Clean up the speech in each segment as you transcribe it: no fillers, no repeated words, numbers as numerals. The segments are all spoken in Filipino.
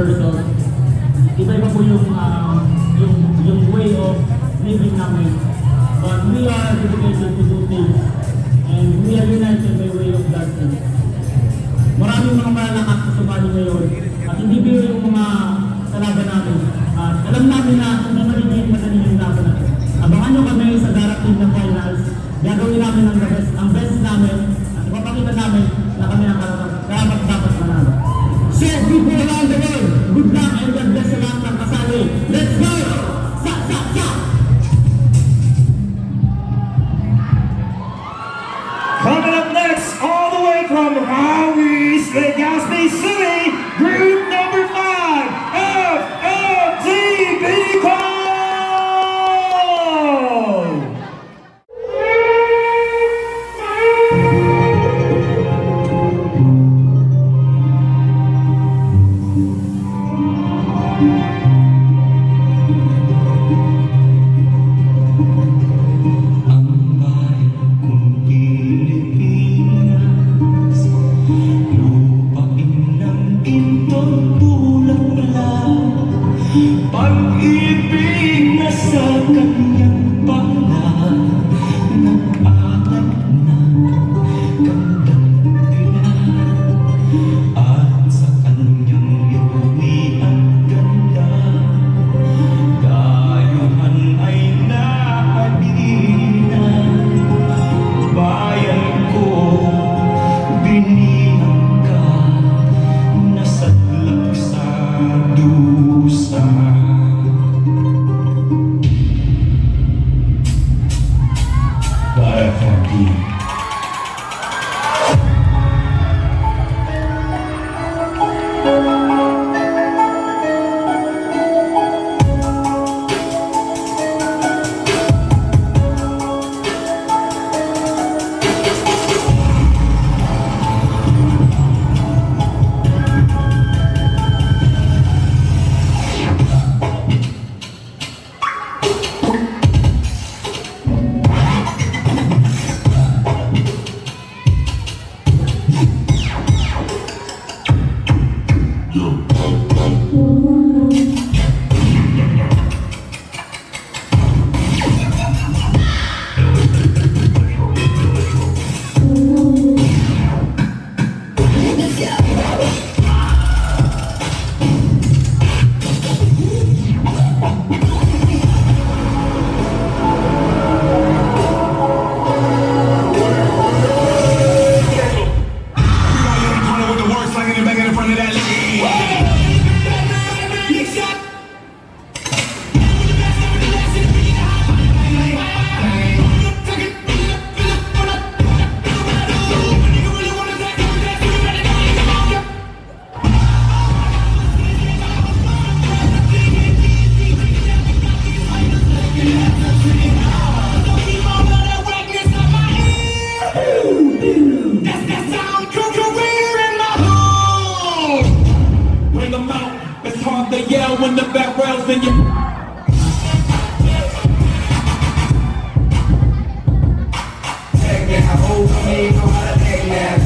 person. Iba-iba po yung way of living namin. But we are dedicated to do things. And we are united by way of that thing. Maraming mga malalakas sa sumali ngayon. At hindi biro yung mga kalaban namin. At alam namin na hindi magiging madali yung laban natin. Abangan nyo kami sa darating na finals. Gagawin namin ang best namin. At ipapakita namin na kami ang dapat manalo. So, people around the world, good luck and God bless sa lahat ng kasali. Let's go! Sa! Coming up next, all the way from Rawi, Legazpi City, group number 5, FLTV Call! Pag-ibig na sa kanyang pangalan, nag-alat na gandang pinan, at sa kanyang iuwi ang ganda, dayuhan ay naalinan. Bayan ko, binihag ka, nasadlak sa dusa. When the back rails in your take me, I hold me, know how to take that.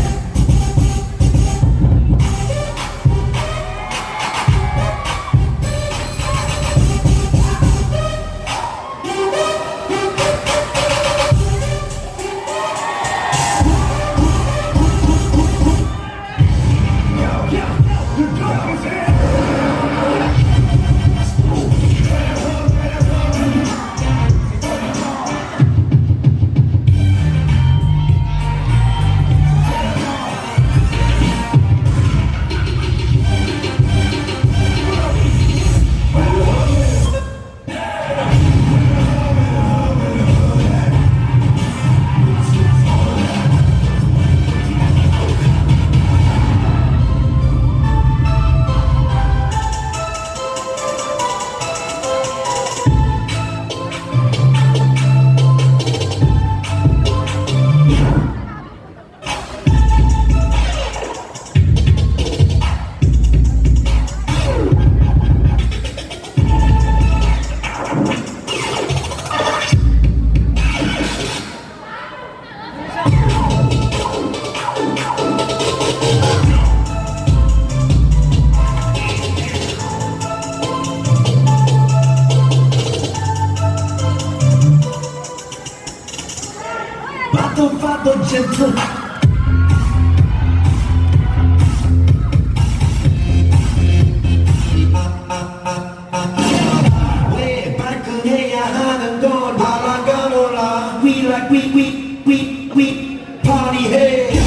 바쁜 젠틀 왜 발끈해야 하는 건 알아가 몰라 We like we party hey